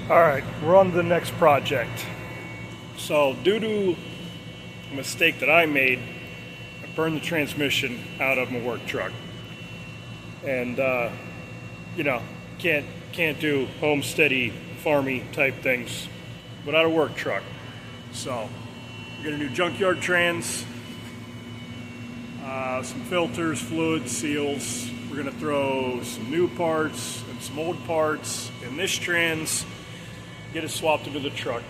Alright, we're on to the next project. So, due to a mistake that I made, I burned the transmission out of my work truck. And, can't do homesteady, farmy type things without a work truck. So, we're going to do junkyard trans, some filters, fluids, seals. We're going to throw some new parts and some old parts in this trans, get it swapped into the truck.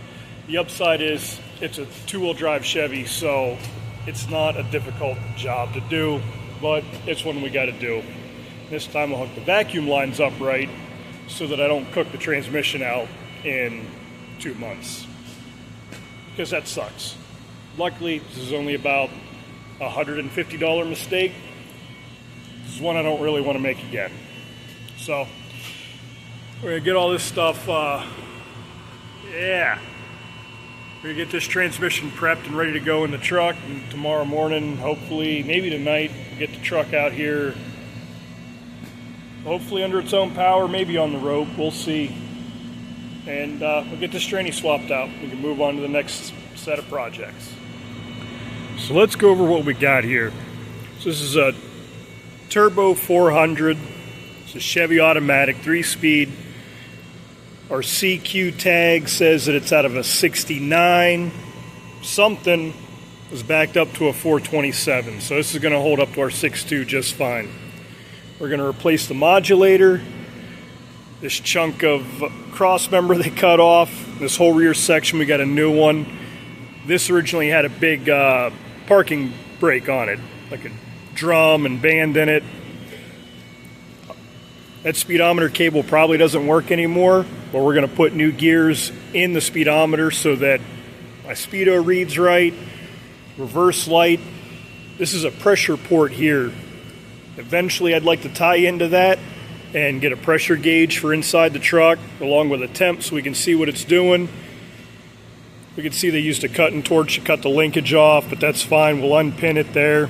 The upside is it's a two-wheel drive Chevy, so it's not a difficult job to do, but it's one we got to do. This time I'll hook the vacuum lines up right so that I don't cook the transmission out in 2 months, because that sucks. Luckily, this is only about a $150 mistake. This is one I don't really want to make again. So we're gonna get all this stuff, we're gonna get this transmission prepped and ready to go in the truck, and tomorrow morning, hopefully, maybe tonight, we'll get the truck out here, hopefully under its own power, maybe on the rope, we'll see. And we'll get this tranny swapped out. We can move on to the next set of projects. So let's go over what we got here. So this is a Turbo 400. It's a Chevy automatic, 3-speed. Our CQ tag says that it's out of a 69. Something was backed up to a 427. So this is going to hold up to our 6.2 just fine. We're going to replace the modulator. This chunk of cross member they cut off. This whole rear section, we got a new one. This originally had a big parking brake on it, like a drum and band in it. That speedometer cable probably doesn't work anymore, but we're going to put new gears in the speedometer so that my speedo reads right. Reverse light. This is a pressure port here. Eventually I'd like to tie into that and get a pressure gauge for inside the truck along with a temp so we can see what it's doing. We can see they used a cutting torch to cut the linkage off, but that's fine. We'll unpin it there.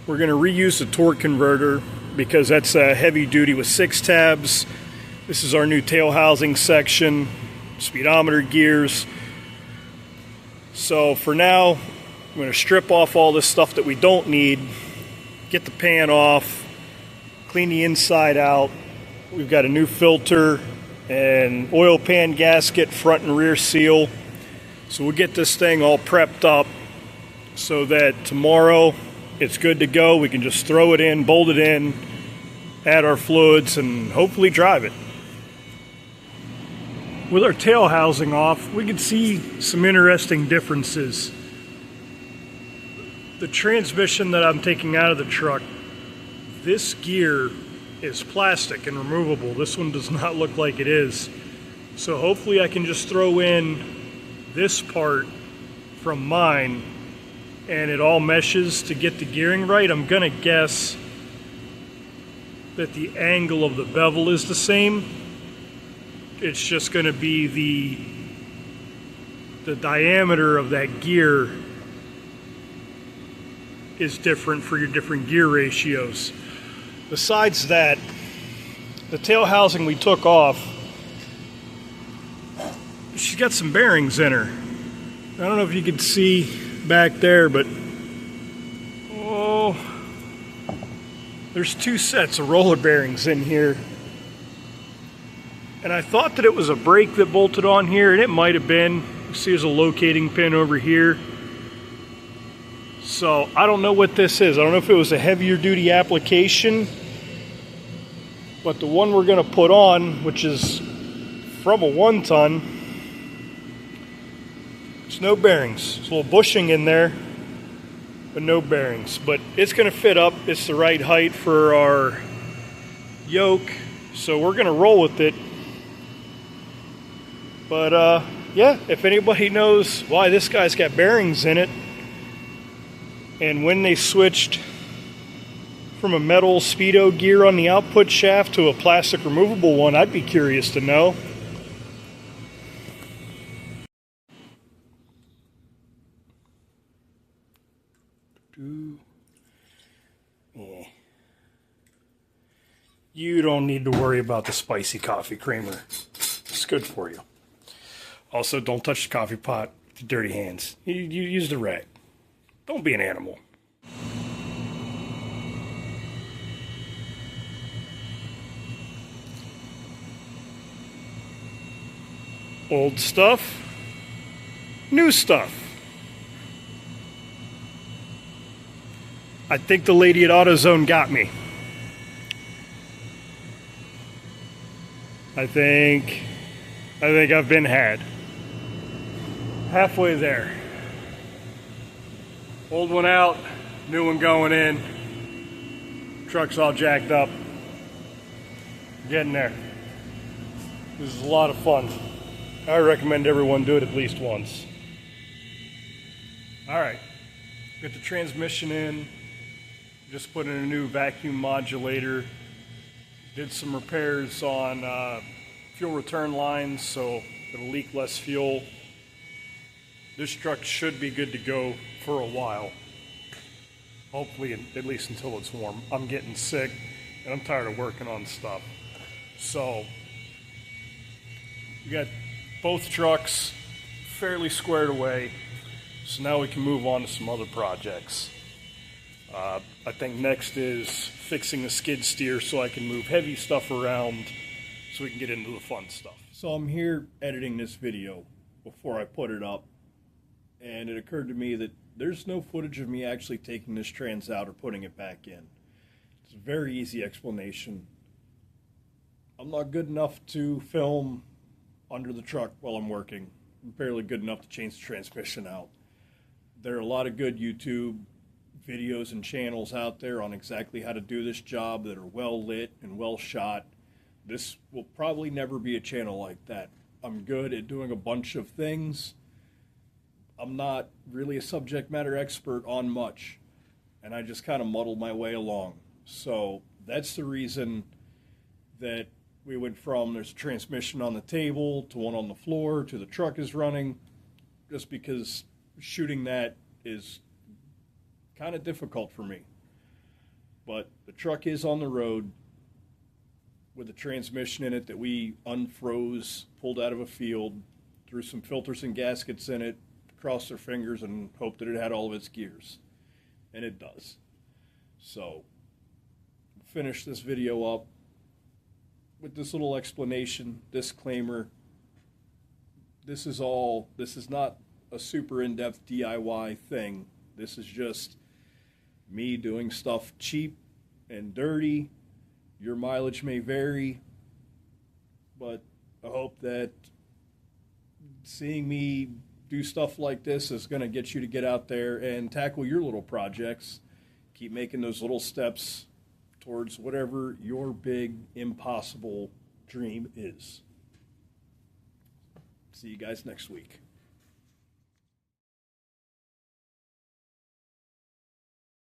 We're going to reuse the torque converter because that's heavy duty with 6 tabs. This is our new tail housing section, speedometer gears. So for now, I'm going to strip off all this stuff that we don't need, get the pan off, clean the inside out. We've got a new filter and oil pan gasket, front and rear seal. So we'll get this thing all prepped up so that tomorrow it's good to go. We can just throw it in, bolt it in, add our fluids, and hopefully drive it. With our tail housing off, we can see some interesting differences. The transmission that I'm taking out of the truck, this gear is plastic and removable. This one does not look like it is. So hopefully I can just throw in this part from mine and it all meshes to get the gearing right. I'm gonna guess that the angle of the bevel is the same. It's just gonna be the diameter of that gear is different for your different gear ratios. Besides that, the tail housing we took off, she's got some bearings in her. I don't know if you can see back there, but there's 2 sets of roller bearings in here. And I thought that it was a brake that bolted on here, and it might have been. You see there's a locating pin over here. So I don't know what this is. I don't know if it was a heavier duty application, but the one we're going to put on, which is from a 1-ton, it's no bearings. There's a little bushing in there, but no bearings. But it's going to fit up. It's the right height for our yoke, so we're going to roll with it. But yeah, if anybody knows why this guy's got bearings in it, and when they switched from a metal speedo gear on the output shaft to a plastic removable one, I'd be curious to know. you don't need to worry about the spicy coffee creamer. It's good for you. Also, don't touch the coffee pot with your dirty hands. You use the rag. Don't be an animal. Old stuff, new stuff. I think the lady at AutoZone got me. I think I've been had. Halfway there. Old one out, new one going in. Truck's all jacked up. Getting there. This is a lot of fun. I recommend everyone do it at least once. Alright, got the transmission in. Just put in a new vacuum modulator. Did some repairs on fuel return lines so it'll leak less fuel. This truck should be good to go for a while. Hopefully, at least until it's warm. I'm getting sick and I'm tired of working on stuff. So, we got both trucks fairly squared away. So now we can move on to some other projects. I think next is fixing the skid steer so I can move heavy stuff around so we can get into the fun stuff. So I'm here editing this video before I put it up, and it occurred to me that there's no footage of me actually taking this trans out or putting it back in. It's a very easy explanation. I'm not good enough to film under the truck while I'm working. I'm barely good enough to change the transmission out. There are a lot of good YouTube videos and channels out there on exactly how to do this job that are well lit and well shot. This will probably never be a channel like that. I'm good at doing a bunch of things. I'm not really a subject matter expert on much, and I just kind of muddle my way along. So that's the reason that we went from there's a transmission on the table to one on the floor to the truck is running, just because shooting that is kind of difficult for me. But the truck is on the road with a transmission in it that we unfroze, pulled out of a field, threw some filters and gaskets in it, crossed our fingers and hoped that it had all of its gears. And it does. So, finish this video up with this little explanation, disclaimer. This is not a super in-depth DIY thing. This is just me doing stuff cheap and dirty. Your mileage may vary, but I hope that seeing me do stuff like this is going to get you to get out there and tackle your little projects. Keep making those little steps towards whatever your big, impossible dream is. See you guys next week.